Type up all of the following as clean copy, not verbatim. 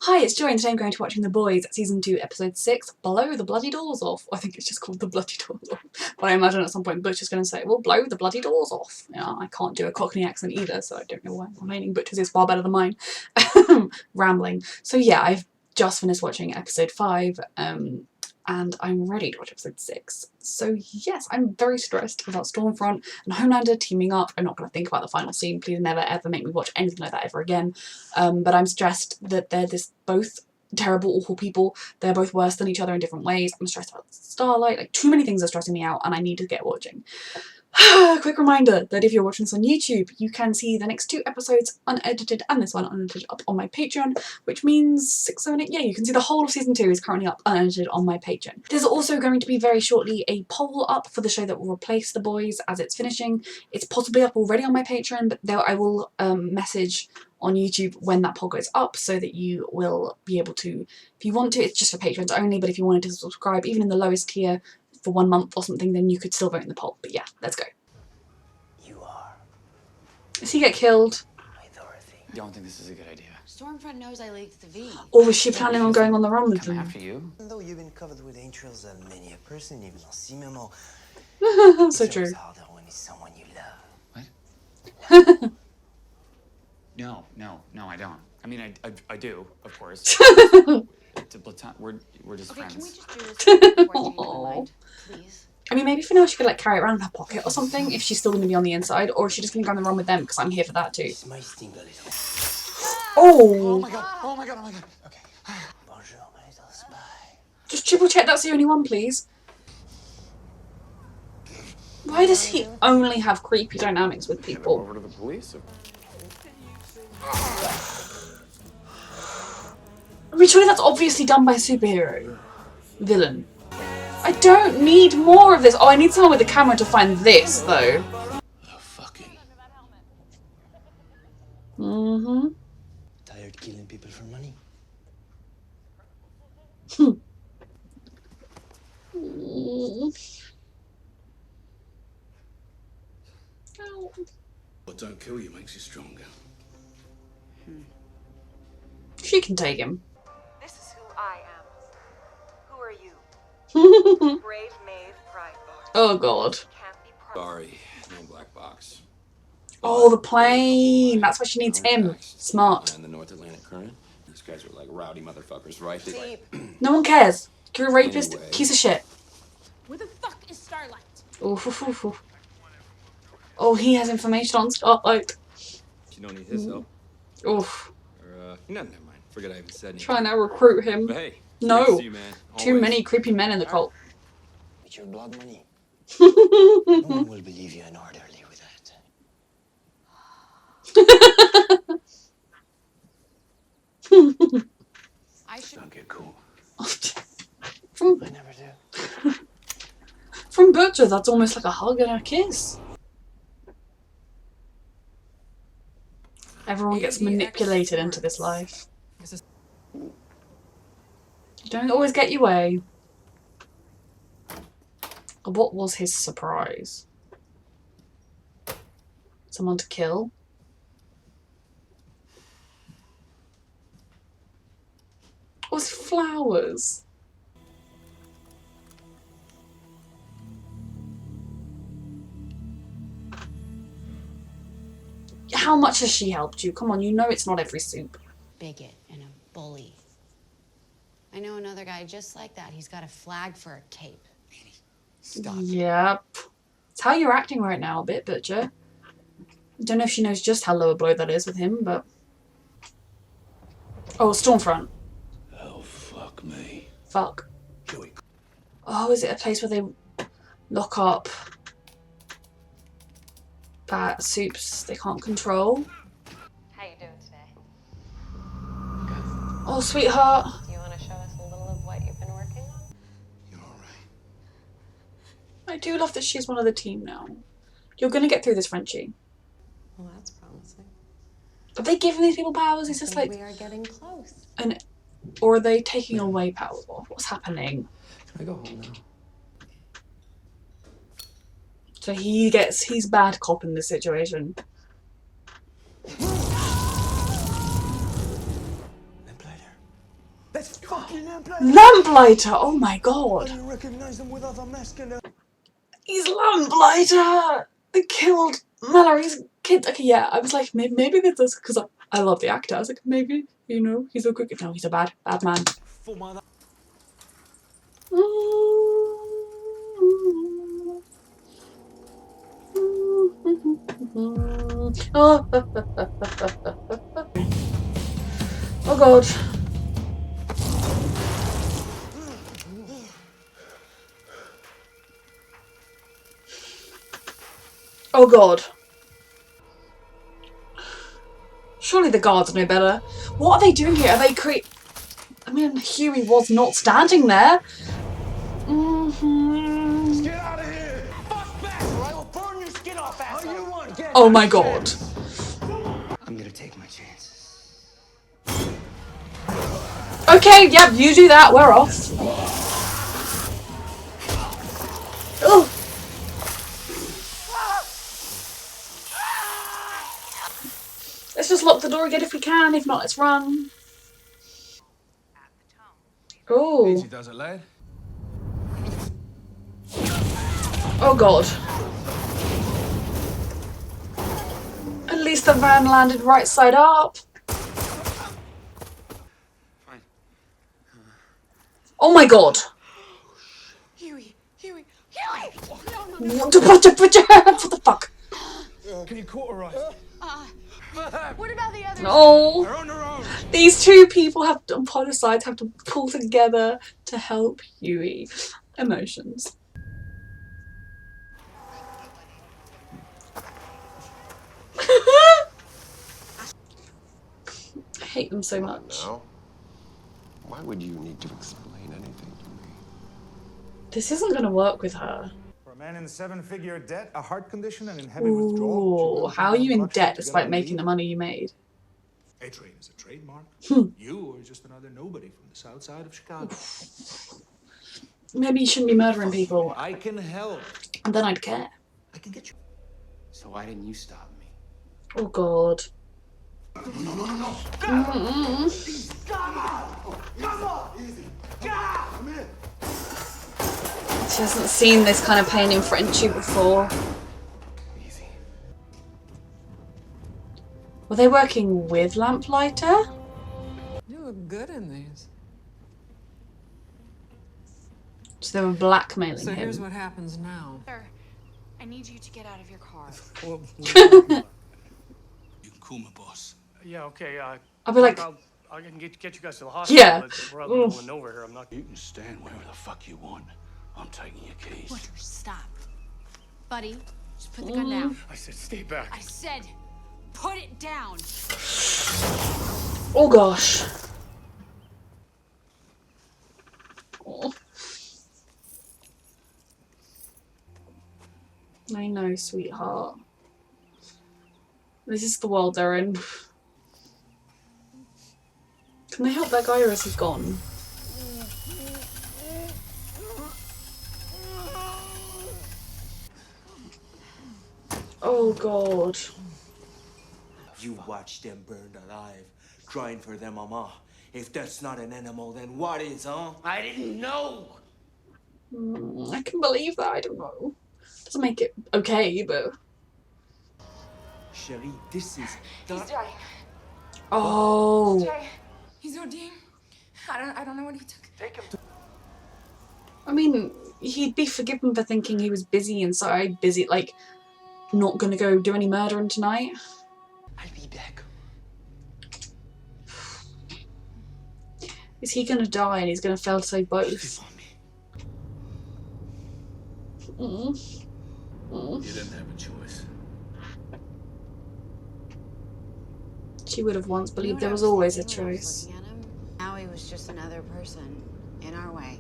Hi, it's Joy and today I'm going to be watching The Boys Season 2 Episode 6, Blow the Bloody Doors Off. I think it's just called The Bloody Doors Off. But I imagine at some point Butcher's going to say, well, blow the bloody doors off. You know, I can't do a Cockney accent either, so I don't know why I'm remaining. Butcher's is far better than mine. Rambling. So yeah, I've just finished watching Episode 5, and I'm ready to watch Episode 6. So yes, I'm very stressed about Stormfront and Homelander teaming up. I'm not going to think about the final scene. Please never ever make me watch anything like that ever again. But I'm stressed that they're both terrible, awful people. They're both worse than each other in different ways. I'm stressed about Starlight. Like, too many things are stressing me out and I need to get watching. Quick reminder that if you're watching this on YouTube, you can see the next 2 episodes unedited and this one unedited up on my Patreon, which means 6, 7, 8, yeah, you can see the whole of Season 2 is currently up unedited on my Patreon. There's also going to be very shortly a poll up for the show that will replace The Boys as it's finishing. It's possibly up already on my Patreon, but I will message on YouTube when that poll goes up so that you will be able to, if you want to, it's just for patrons only, but if you wanted to subscribe, even in the lowest tier, for 1 month or something, then you could still vote in the poll. But yeah, let's go. You are. Does he get killed? My Dorothy. Don't think this is a good idea. Stormfront knows I leaked the V. Or was she planning on going on the run with Come them? after you? Even though you've been covered with entrails and many a person, even en si memo. So it's true. always harder when it's someone you love. What? No, I don't. I mean, I do, of course. It's a platon. We're just Okay, friends. can we just do this before I change my mind, please? I mean, maybe for now she could like carry it around in her pocket or something if she's still going to be on the inside, or is she just going to go on the run with them because I'm here for that too. This might sting a little. Oh! my god! Oh my god! Okay. Bonjour, my little spy. Just triple check that's the only one, please. Why does he only have creepy dynamics with people? Over to the police. I mean, surely that's obviously done by a superhero. Villain. I don't need more of this. Oh, I need someone with a camera to find this, though. Oh, fucking. Mm-hmm. Tired killing people for money? What don't kill you makes you stronger. She can take him. This is who I am. Who are you? Brave Maeve Breitbart. Oh god. Can't be Sorry, no black box. Oh, the plane. That's why she needs him. Smart. And the North Atlantic Current. These guys are like rowdy motherfuckers, right? Deep. No one cares. You're a rapist. Anyway. Piece of shit. Where the fuck is Starlight? Oof. Oh, he has information on Starlight. You don't need his help. Oof. Or, no, never mind. Forget I even said anything. Trying to recruit him. But hey, No. good to see you, man. Too Always. many creepy men in the cult. With your blood money. No one will believe you an orderly with that. I should. Don't get cool. From I never do. From Butcher, that's almost like a hug and a kiss. Everyone gets manipulated into this life. You don't always get your way. What was his surprise? Someone to kill? Or was it flowers? How much has she helped you? Come on, you know it's not every soup. Bigot and a bully. I know another guy just like that. He's got a flag for a cape. Stop. Yep. It's how you're acting right now a bit, Butcher. I don't know if she knows just how low a blow that is with him, but... Oh, Stormfront. Oh, fuck me. Fuck. Joey. Oh, is it a place where they lock up bad soups they can't control? How you doing today? Oh, sweetheart. Do you want to show us a little of what you've been working on? You're alright. I do love that she's one of the team now. You're gonna get through this, Frenchie. Well, that's promising. Are they giving these people powers? Is this like... we are getting close. Or are they taking away powers? What's happening? Can I go home now? So he's bad cop in this situation. Lamplighter. That's fucking Lamplighter! Lamplighter! Oh my god. I didn't recognize him without the mask and the... He's Lamplighter! They killed Mallory's kid. Okay, yeah, I was like, maybe this is because I love the actor. I was like, maybe, you know, he's a good. No, he's a bad man. For mother... Oh, oh god. Oh god. Surely the guards know better. What are they doing here? Are they I mean, Huey was not standing there. Get out of here! Fuck back or I will burn your skin off, asshole! All you want, get Oh my god. I'm gonna take my chances. Okay, yep, you do that. We're off. Oh. Let's just lock the door again if we can. If not, let's run. Oh. Easy does it, lad. Oh god. At least the van landed right side up. Fine. Oh my god. Huey! No, What the fuck? Can you cauterize? What about the others? No. They're on their own! These two people on polar sides have to pull together to help Huey. Emotions. I hate them so much. Now, why would you need to explain anything to me? This isn't gonna work with her. For a man in seven-figure debt, a heart condition, and in heavy withdrawal. Ooh, how are you in debt despite making the money you made? A-Train is a trademark. You are just another nobody from the south side of Chicago. Maybe you shouldn't be murdering people, I can help. and then I'd care. I can get you. So why didn't you stop me? Oh god. Come on! Easy. Come in. She hasn't seen this kind of pain in Frenchie before. Easy. Were they working with Lamplighter? You look good in these. So they were blackmailing So here's him. what happens now. Sir, I need you to get out of your car. Well, You can cool my boss. Yeah, okay. I'll be like, I can get you guys to the hospital. Yeah. But we're out in the middle of nowhere here. I'm not. You can stand wherever the fuck you want. I'm taking your keys. Woodard, stop. Buddy, just put the gun down. I said stay back. I said, put it down. oh gosh. Oh. I know, sweetheart. This is the world they're in. Can they help that guy or is he gone? Oh god. You watch them burned alive, crying for their mama. If that's not an animal, then what is, huh? I didn't know! I can believe that, I don't know. Doesn't make it okay, but... Sherry, this is... He's dying. Oh. Jay. He's ODing. I don't know what he took. Take him to... I mean, he'd be forgiven for thinking he was busy inside, like, not gonna go do any murdering tonight. I'll be back. Is he gonna die and he's gonna fail to save both? You didn't have a choice. She would have once You know believed what there I was always a thinking when I was choice. looking at him? Now he was just another person in our way.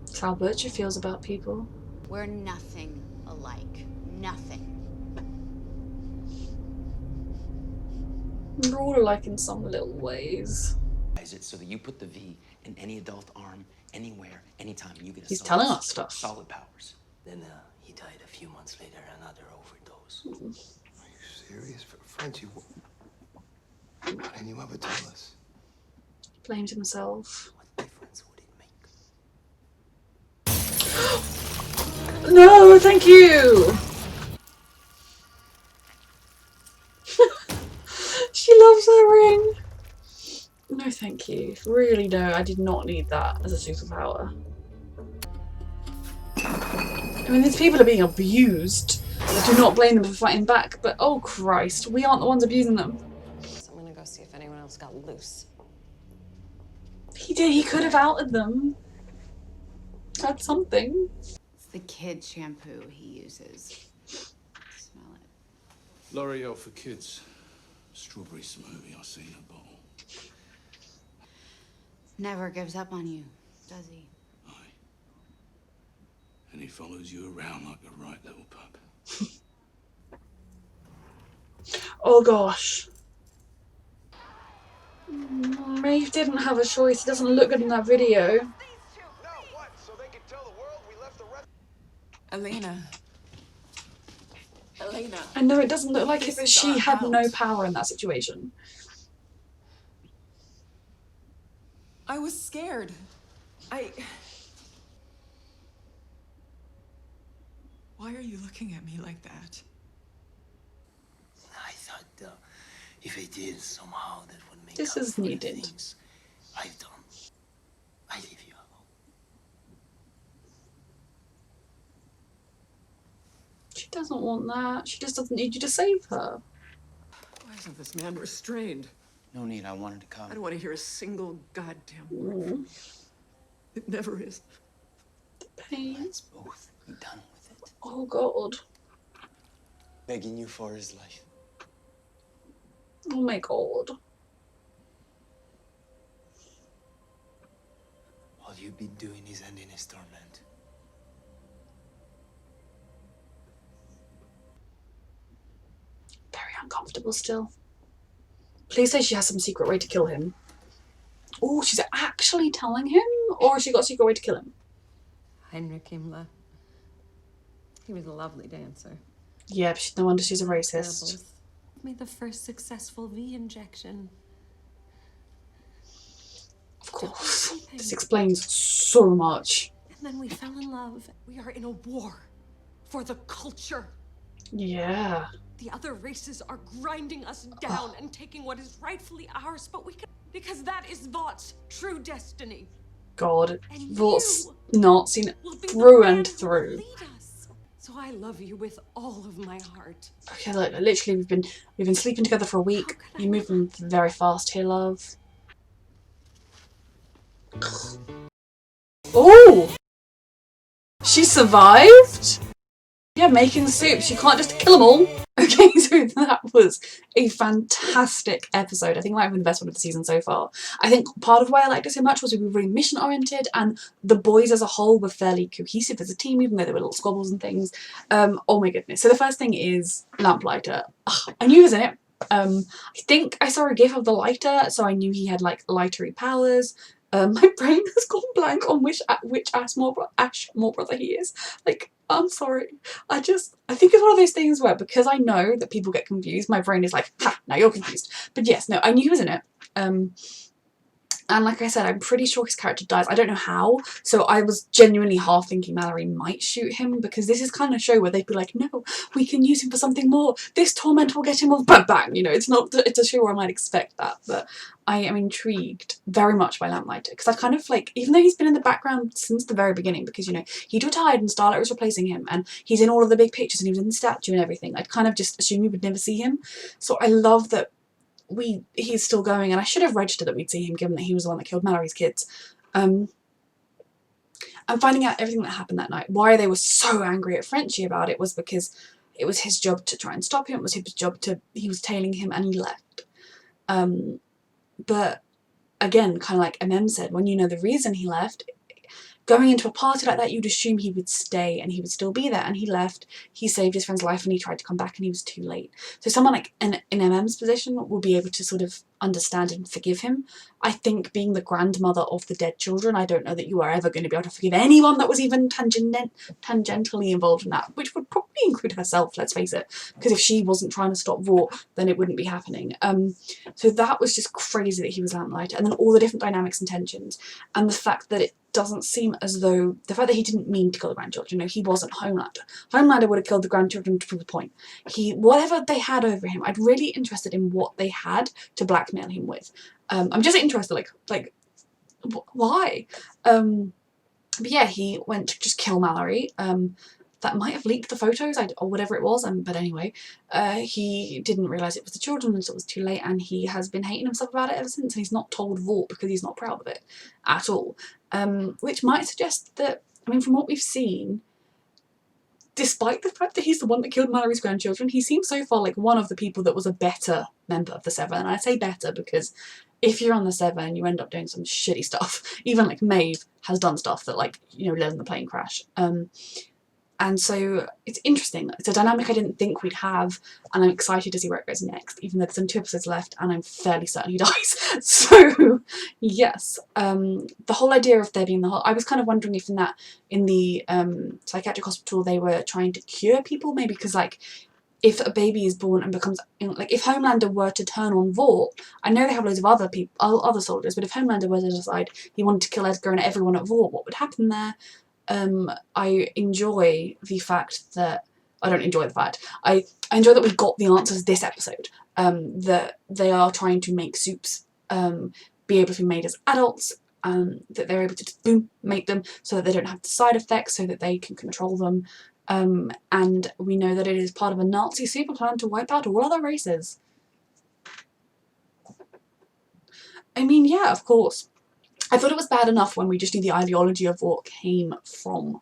That's how Bertha feels about people. We're nothing alike. Nothing. We're all alike in some little ways. Is it so that you put the V in any adult arm, anywhere, anytime, and you get a He's solid, telling us stuff. solid powers. Then he died a few months later, another overdose. Are you serious? Frenchie, what? And you ever told us? Blamed himself. What difference would it make? No, thank you! She loves her ring! No, thank you. Really, no, I did not need that as a superpower. I mean, these people are being abused. I do not blame them for fighting back, but oh Christ, we aren't the ones abusing them. So I'm gonna go see if anyone else got loose. He did, he could have outed them. That's something. It's the kid shampoo he uses. Smell it. L'Oreal for kids. Strawberry smoothie, I see in a bottle. Never gives up on you, does he? Aye. And he follows you around like a right little pup. Oh gosh. Maeve didn't have a choice. He doesn't look good in that video. Elena. Elena. I know it doesn't look like it, but she had no power in that situation. I was scared. Why are you looking at me like that? I thought if it is somehow that would make This up is for the needed. things I've done. I leave you alone. She doesn't want that. She just doesn't need you to save her. Why isn't this man restrained? No need, I wanted to come. I don't want to hear a single goddamn word. Mm, It never is. pain. Let's both be done with it. Oh God. Begging you for his life. Oh my God. All you've been doing is ending his torment. Very uncomfortable still. Please say she has some secret way to kill him. Oh, she's actually telling him? Or has she got a secret way to kill him? Heinrich Himmler. He was a lovely dancer. Yeah, but no wonder she's a racist. Made the first successful V injection. Of course. This explains so much. And then we fell in love. We are in a war for the culture. Yeah. The other races are grinding us down and taking what is rightfully ours, but we can, because that is Vaught's true destiny. God. And Vaught's you not seen it will be through the man and who will through. lead us. So I love you with all of my heart. Okay, look, literally we've been sleeping together for a week. You're moving very fast here, love. Oh! She survived? Yeah, making soup. She can't just kill them all. Okay, so that was a fantastic episode. I think it might have been the best one of the season so far. I think part of why I liked it so much was we were really mission oriented and the boys as a whole were fairly cohesive as a team, even though there were little squabbles and things. Oh my goodness. So the first thing is Lamplighter. Ugh, I knew he was in it. I think I saw a gif of the lighter, so I knew he had like lightery powers. My brain has gone blank on which Ashmore brother he is. Like, I'm sorry. I think it's one of those things where because I know that people get confused, my brain is like, ha, now you're confused. But yes, no, I knew he was in it. And like I said, I'm pretty sure his character dies. I don't know how. So I was genuinely half thinking Mallory might shoot him because this is kind of a show where they'd be like, no, we can use him for something more. This torment will get him off. Bang, bang. You know, it's a show where I might expect that. But I am intrigued very much by Lamplighter because I kind of like, even though he's been in the background since the very beginning because, you know, he'd retired and Starlight was replacing him and he's in all of the big pictures and he was in the statue and everything. I'd kind of just assume we would never see him. So I love that he's still going, and I should have registered that we'd see him given that he was the one that killed Mallory's kids. And finding out everything that happened that night, why they were so angry at Frenchie about it was because it was his job to try and stop him, it was his job he was tailing him and he left. But again, kind of like MM said, when you know the reason he left, going into a party like that, you'd assume he would stay and he would still be there, and he left. He saved his friend's life and he tried to come back and he was too late. So someone like in MM's position will be able to sort of understand and forgive him. I think being the grandmother of the dead children, I don't know that you are ever going to be able to forgive anyone that was even tangentially involved in that, which would probably include herself, let's face it, because if she wasn't trying to stop Vought, then it wouldn't be happening. So that was just crazy that he was Lamplighter, and then all the different dynamics and tensions, and the fact that it doesn't seem as though, the fact that he didn't mean to kill the grandchildren, he wasn't Homelander. Homelander would have killed the grandchildren to prove a point. Whatever they had over him, I'm really interested in what they had to blackmail him with. I'm just interested, like why? But yeah, he went to just kill Mallory. That might have leaked the photos, or whatever it was, but anyway, he didn't realise it was the children until it was too late, and he has been hating himself about it ever since, and he's not told Vought because he's not proud of it at all. Which might suggest that, I mean, from what we've seen, despite the fact that he's the one that killed Mallory's grandchildren, he seems so far like one of the people that was a better member of the Seven. And I say better because if you're on the Seven, you end up doing some shitty stuff. Even like Maeve has done stuff that, like, led in the plane crash. And so it's interesting. It's a dynamic I didn't think we'd have, and I'm excited to see where it goes next, even though there's only 2 episodes left and I'm fairly certain he dies. So yes, the whole idea of there being I was kind of wondering if in the psychiatric hospital they were trying to cure people, maybe because, like, if a baby is born and becomes, like, if Homelander were to turn on Vought, I know they have loads of other soldiers, but if Homelander were to decide he wanted to kill Edgar and everyone at Vought, what would happen there? I enjoy the fact that I enjoy that we got the answers this episode. That they are trying to make soups be able to be made as adults, that they're able to just, boom, make them so that they don't have the side effects, so that they can control them. And we know that it is part of a Nazi super plan to wipe out all other races. I mean, yeah, of course. I thought it was bad enough when we just knew the ideology of what came from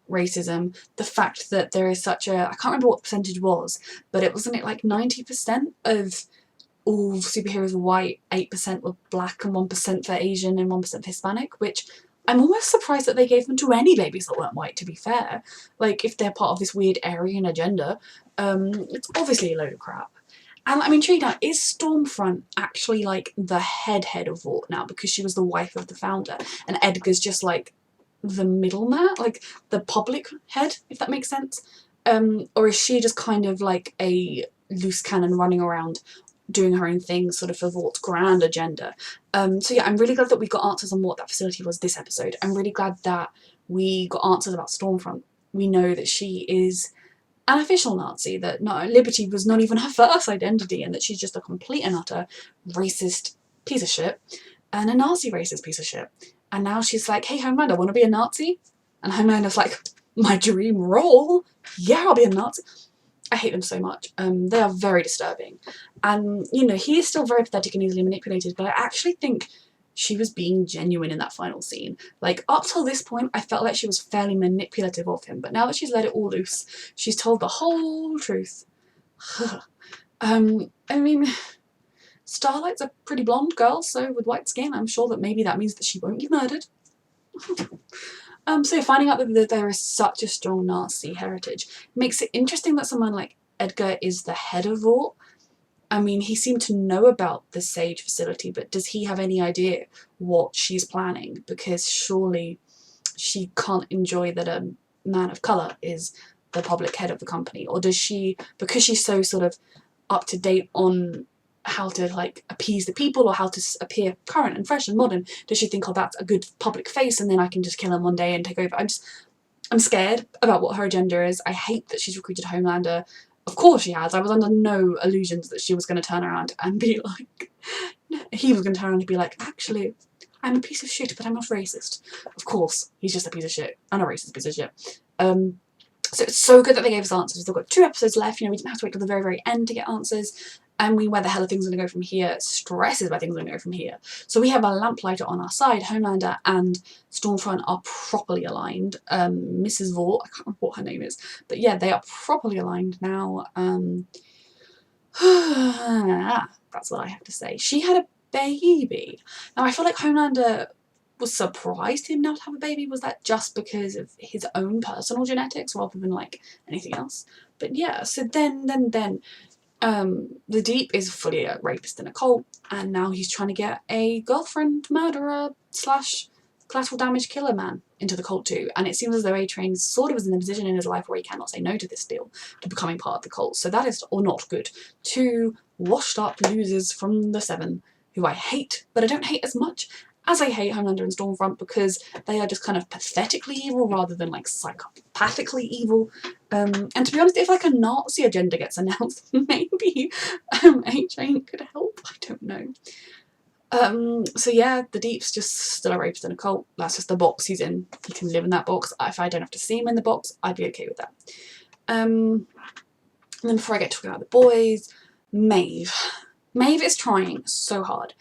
racism. The fact that there is such a, I can't remember what the percentage was, but wasn't it like 90% of all superheroes were white, 8% were black, and 1% for Asian, and 1% for Hispanic, which I'm almost surprised that they gave them to any babies that weren't white, to be fair. Like, if they're part of this weird Aryan agenda, it's obviously a load of crap. And I'm intrigued now, is Stormfront actually like the head of Vought now, because she was the wife of the founder, and Edgar's just like the middleman, like the public head, if that makes sense? Or is she just kind of like a loose cannon running around doing her own thing, sort of for Vaught's grand agenda? So yeah, I'm really glad that we got answers on what that facility was this episode. I'm really glad that we got answers about Stormfront. We know that she is an official Nazi, that Liberty was not even her first identity, and that she's just a complete and utter racist piece of shit, and a Nazi racist piece of shit. And now she's like, hey Homelander, want to be a Nazi? And Homelander's like, my dream role? Yeah, I'll be a Nazi. I hate them so much. They are very disturbing. And, he is still very pathetic and easily manipulated, but I actually think she was being genuine in that final scene. Like, up till this point, I felt like she was fairly manipulative of him, but now that she's let it all loose, she's told the whole truth. I mean, Starlight's a pretty blonde girl, so with white skin, I'm sure that maybe that means that she won't get murdered. So finding out that there is such a strong Nazi heritage makes it interesting that someone like Edgar is the head of Vought. I mean, he seemed to know about the Sage facility, but does he have any idea what she's planning? Because surely she can't enjoy that a man of colour is the public head of the company. Or does she, because she's so sort of up to date on how to, like, appease the people or how to appear current and fresh and modern, does she think, oh, that's a good public face and then I can just kill him one day and take over? I'm scared about what her agenda is. I hate that she's recruited Homelander. Of course she has. I was under no illusions that she was going to turn around and be like, he was going to turn around and be like, actually, I'm a piece of shit, but I'm not racist. Of course, he's just a piece of shit and a racist piece of shit. So it's so good that they gave us answers. They've got 2 episodes left. We didn't have to wait till the very, very end to get answers. And where the hell are things going to go from here? Stresses where things are going to go from here. So we have a Lamplighter on our side. Homelander and Stormfront are properly aligned. Mrs. Vought, I can't remember what her name is, but yeah, they are properly aligned now. That's what I have to say. She had a baby. Now I feel like Homelander was surprised him not to have a baby. Was that just because of his own personal genetics rather than like anything else? But yeah, so then the Deep is fully a rapist in a cult, and now he's trying to get a girlfriend murderer slash collateral damage killer man into the cult too. And it seems as though A-Train sort of is in a position in his life where he cannot say no to this deal, to becoming part of the cult. So that is or not good. Two washed up losers from the Seven, who I hate, but I don't hate as much as I hate Homelander and Stormfront, because they are just kind of pathetically evil rather than like psychopathically evil. And to be honest, if like a Nazi agenda gets announced, maybe A-Train could help. I don't know. So yeah, the Deep's just still a rapist in a cult. That's just the box he's in. He can live in that box. If I don't have to see him in the box, I'd be okay with that. And then before I get talking about the boys, Maeve. Maeve is trying so hard.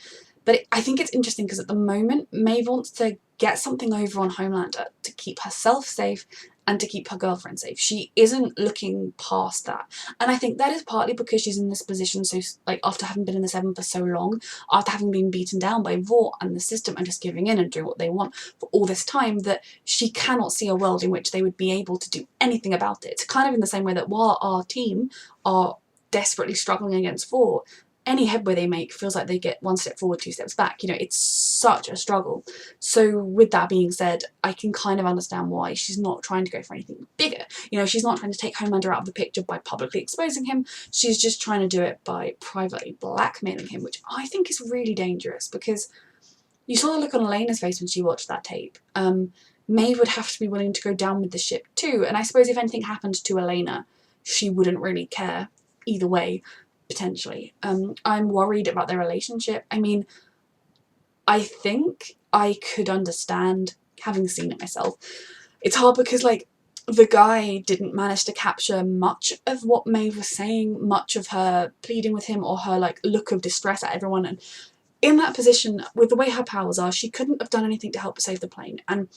But I think it's interesting because at the moment, Maeve wants to get something over on Homelander to keep herself safe and to keep her girlfriend safe. She isn't looking past that. And I think that is partly because she's in this position, so like after having been in the Seven for so long, after having been beaten down by Vought and the system and just giving in and doing what they want for all this time, that she cannot see a world in which they would be able to do anything about it. It's kind of in the same way that while our team are desperately struggling against Vought, any headway they make feels like they get one step forward, two steps back. You know, it's such a struggle. So with that being said, I can kind of understand why she's not trying to go for anything bigger. You know, she's not trying to take Homelander out of the picture by publicly exposing him. She's just trying to do it by privately blackmailing him, which I think is really dangerous, because you saw the look on Elena's face when she watched that tape. Maeve would have to be willing to go down with the ship too, and I suppose if anything happened to Elena, she wouldn't really care either way. Potentially. I'm worried about their relationship. I mean, I think I could understand, having seen it myself. It's hard because like the guy didn't manage to capture much of what Maeve was saying, much of her pleading with him or her like look of distress at everyone. And in that position, with the way her powers are, she couldn't have done anything to help save the plane. And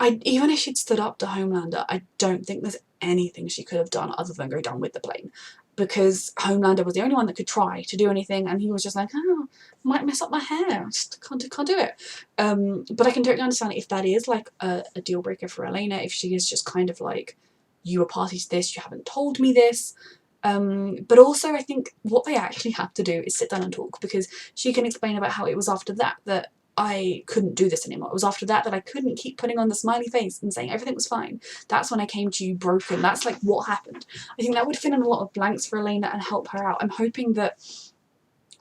even if she'd stood up to Homelander, I don't think there's anything she could have done other than go down with the plane, because Homelander was the only one that could try to do anything, and he was just like, oh, might mess up my hair, I just can't do it. But I can totally understand if that is like a deal breaker for Elena, if she is just kind of like, you were party to this, you haven't told me this. But also I think what they actually have to do is sit down and talk, because she can explain about how it was after that I couldn't do this anymore. It was after that I couldn't keep putting on the smiley face and saying everything was fine. That's when I came to you broken. That's like what happened. I think that would fill in a lot of blanks for Elena and help her out. I'm hoping that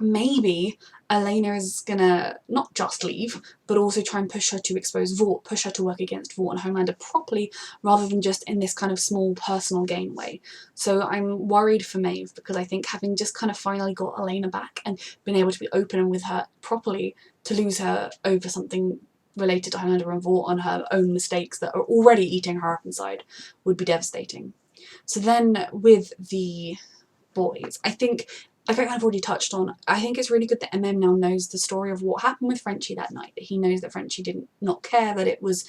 maybe Elena is gonna not just leave, but also try and push her to expose Vought, push her to work against Vought and Homelander properly, rather than just in this kind of small personal gain way. So I'm worried for Maeve, because I think having just kind of finally got Elena back and been able to be open with her properly, to lose her over something related to Homelander and Vought on her own mistakes that are already eating her up inside would be devastating. So then with the boys, I think, like I kind of already touched on, I think it's really good that MM now knows the story of what happened with Frenchie that night, that he knows that Frenchie did not care, that it was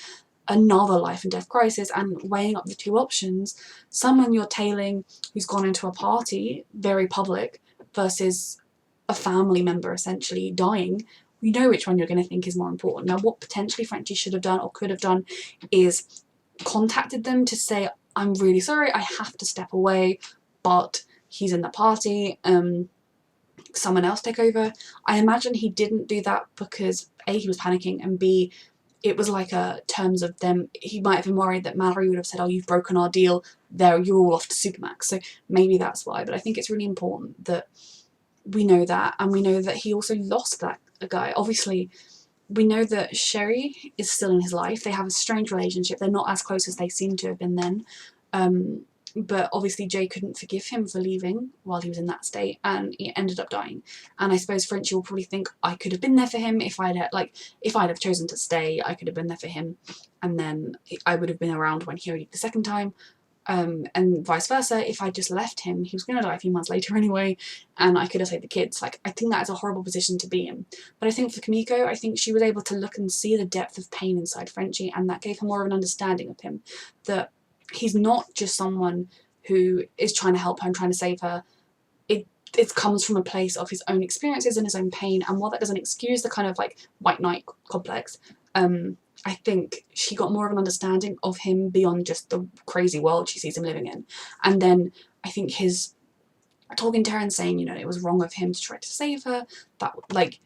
another life and death crisis, and weighing up the two options, someone you're tailing who's gone into a party, very public, versus a family member essentially dying, you know which one you're going to think is more important. Now what potentially Frenchie should have done or could have done is contacted them to say, I'm really sorry, I have to step away, but he's in the party, someone else take over. I imagine he didn't do that because A, he was panicking, and B, it was like terms of them, he might have been worried that Mallory would have said, oh, you've broken our deal, there, you're all off to Supermax. So maybe that's why, but I think it's really important that we know that, and we know that he also lost that guy. Obviously, we know that Sherry is still in his life. They have a strange relationship. They're not as close as they seem to have been then. But obviously Jay couldn't forgive him for leaving while he was in that state, and he ended up dying. And I suppose Frenchie will probably think, I could have been there for him if I'd have chosen to stay, I could have been there for him, and then I would have been around when he owed the second time. And vice versa, if I just left him, he was going to die a few months later anyway, and I could have saved the kids. Like, I think that is a horrible position to be in. But I think for Kimiko, I think she was able to look and see the depth of pain inside Frenchie, and that gave her more of an understanding of him, that he's not just someone who is trying to help her and trying to save her. It comes from a place of his own experiences and his own pain, and while that doesn't excuse the kind of like white knight complex, I think she got more of an understanding of him beyond just the crazy world she sees him living in. And then I think his talking to her and saying, you know, it was wrong of him to try to save her, that like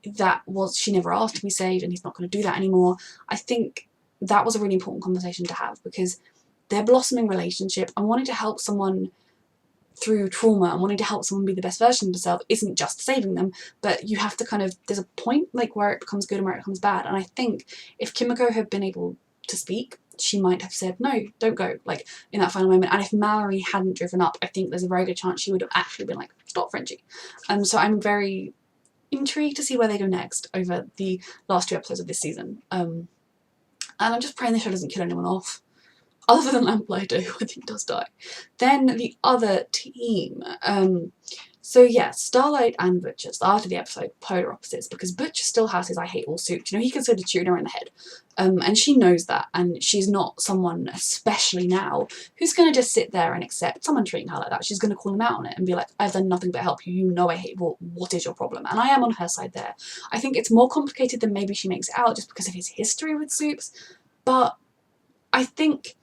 that was, she never asked to be saved and he's not going to do that anymore. I think that was a really important conversation to have, because their blossoming relationship and wanting to help someone through trauma and wanting to help someone be the best version of themselves isn't just saving them, but you have to kind of, there's a point like where it becomes good and where it becomes bad. And I think if Kimiko had been able to speak, she might have said, no, don't go, like in that final moment. And if Mallory hadn't driven up, I think there's a very good chance she would have actually been like, stop, Frenchie. So I'm very intrigued to see where they go next over the last 2 episodes of this season. And I'm just praying the show doesn't kill anyone off. Other than Lamplighter, who I think does die. Then the other team. So yeah, Starlight and Butcher started the episode polar opposites, because Butcher still has his I hate all soup. You know, he considered shooting her in the head. And she knows that, and she's not someone, especially now, who's going to just sit there and accept someone treating her like that. She's going to call him out on it and be like, I've done nothing but help you, you know I hate you, what is your problem? And I am on her side there. I think it's more complicated than maybe she makes it out just because of his history with soups, but I think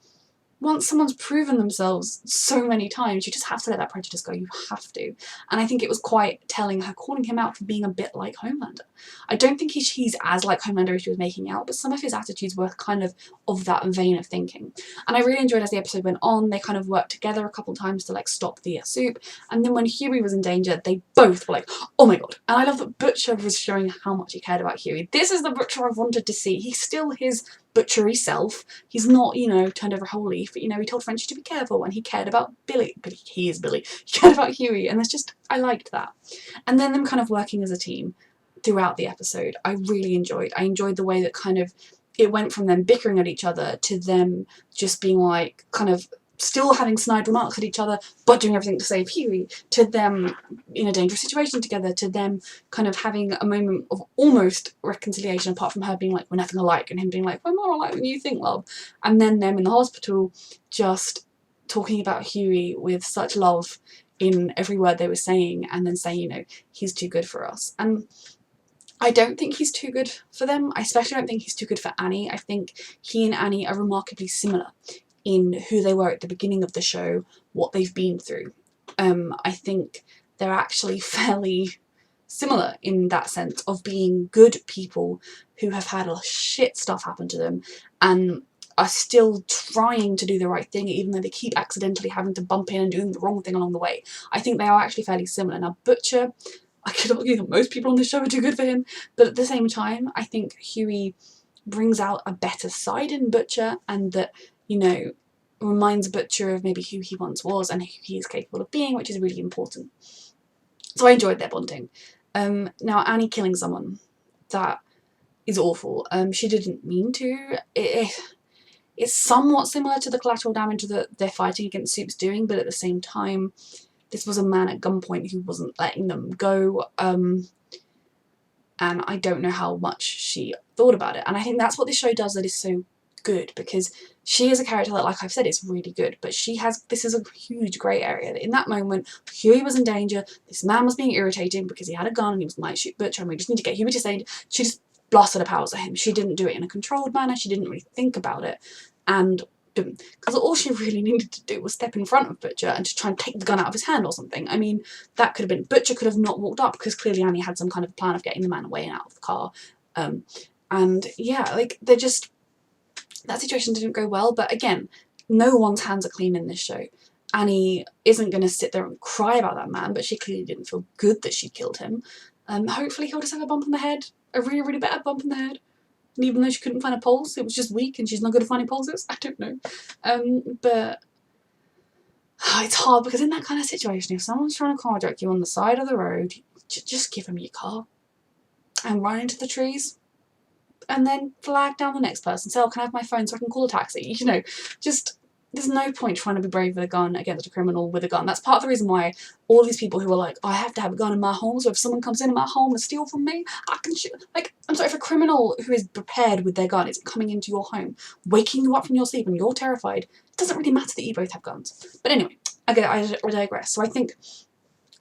once someone's proven themselves so many times, you just have to let that prejudice go. You have to. And I think it was quite telling, her calling him out for being a bit like Homelander. I don't think he's as like Homelander as she was making out, but some of his attitudes were kind of that vein of thinking. And I really enjoyed as the episode went on, they kind of worked together a couple times to like stop the soup. And then when Huey was in danger, they both were like, oh my god. And I love that Butcher was showing how much he cared about Huey. This is the Butcher I've wanted to see. He's still his butchery self. He's not, you know, turned over a whole leaf, but you know, he told Frenchie to be careful and he cared about Billy. He is Billy. He cared about Huey, and there's just, I liked that. And then them kind of working as a team throughout the episode, I really enjoyed. I enjoyed the way that kind of it went from them bickering at each other to them just being like kind of still having snide remarks at each other but doing everything to save Huey, to them in a dangerous situation together, to them kind of having a moment of almost reconciliation, apart from her being like, we're nothing alike, and him being like, we're more alike than you think, love. And then them in the hospital just talking about Huey with such love in every word they were saying, and then saying, you know, he's too good for us. And I don't think he's too good for them. I especially don't think he's too good for Annie. I think he and Annie are remarkably similar in who they were at the beginning of the show, what they've been through. I think they're actually fairly similar in that sense of being good people who have had a shit stuff happen to them and are still trying to do the right thing, even though they keep accidentally having to bump in and doing the wrong thing along the way. I think they are actually fairly similar. Now Butcher, I could argue that most people on this show are too good for him, but at the same time I think Huey brings out a better side in Butcher, and that, you know, reminds Butcher of maybe who he once was and who he is capable of being, which is really important. So I enjoyed their bonding. Now Annie killing someone, that is awful. She didn't mean to. It's somewhat similar to the collateral damage that they're fighting against Soup's doing, but at the same time, this was a man at gunpoint who wasn't letting them go. And I don't know how much she thought about it. And I think that's what this show does that is so good, because she is a character that, like I've said, is really good, but she has, this is a huge grey area. In that moment, Huey was in danger, this man was being irritating because he had a gun and he was might shoot Butcher, and we just need to get Huey to save. She just blasted her powers at him. She didn't do it in a controlled manner, she didn't really think about it, and because all she really needed to do was step in front of Butcher and to try and take the gun out of his hand or something. I mean, that could have been, Butcher could have not walked up because clearly Annie had some kind of plan of getting the man away and out of the car. And yeah, like, they're just, that situation didn't go well, but again, no one's hands are clean in this show. Annie isn't going to sit there and cry about that man, but she clearly didn't feel good that she killed him. Hopefully he'll just have a bump on the head, a really, really bad bump on the head. And even though she couldn't find a pulse, it was just weak and she's not good at finding pulses, I don't know. But it's hard, because in that kind of situation, if someone's trying to carjack you on the side of the road, just give them your car and run into the trees. And then flag down the next person, say, oh, can I have my phone so I can call a taxi? You know, just, there's no point trying to be brave with a gun against a criminal with a gun. That's part of the reason why all these people who are like, oh, I have to have a gun in my home, so if someone comes into my home and steal from me, I can shoot. Like, I'm sorry, if a criminal who is prepared with their gun is coming into your home, waking you up from your sleep and you're terrified, it doesn't really matter that you both have guns. But anyway, I digress. So I think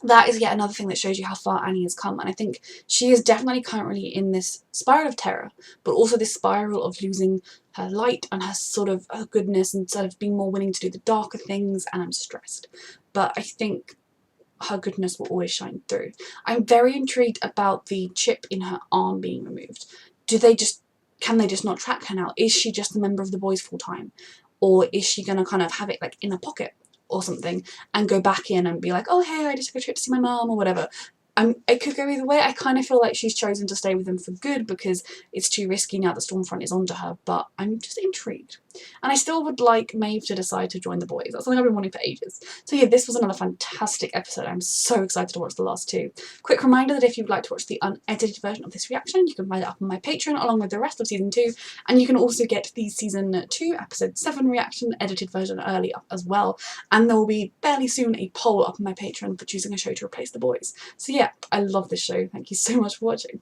that is yet another thing that shows you how far Annie has come. And I think she is definitely currently in this spiral of terror, but also this spiral of losing her light and her sort of her goodness, and sort of being more willing to do the darker things, and I'm stressed. But I think her goodness will always shine through. I'm very intrigued about the chip in her arm being removed. Can they just not track her now? Is she just a member of the boys full time? Or is she gonna kind of have it like in a pocket or something and go back in and be like, oh hey, I just took a trip to see my mum or whatever. It could go either way. I kind of feel like she's chosen to stay with them for good because it's too risky now that Stormfront is onto her, but I'm just intrigued. And I still would like Maeve to decide to join the boys. That's something I've been wanting for ages. So yeah, this was another fantastic episode. I'm so excited to watch the last two. Quick reminder that if you'd like to watch the unedited version of this reaction, you can find it up on my Patreon along with the rest of season 2, and you can also get the season 2 episode 7 reaction edited version early up as well. And there will be fairly soon a poll up on my Patreon for choosing a show to replace the boys. So yeah, I love this show. Thank you so much for watching.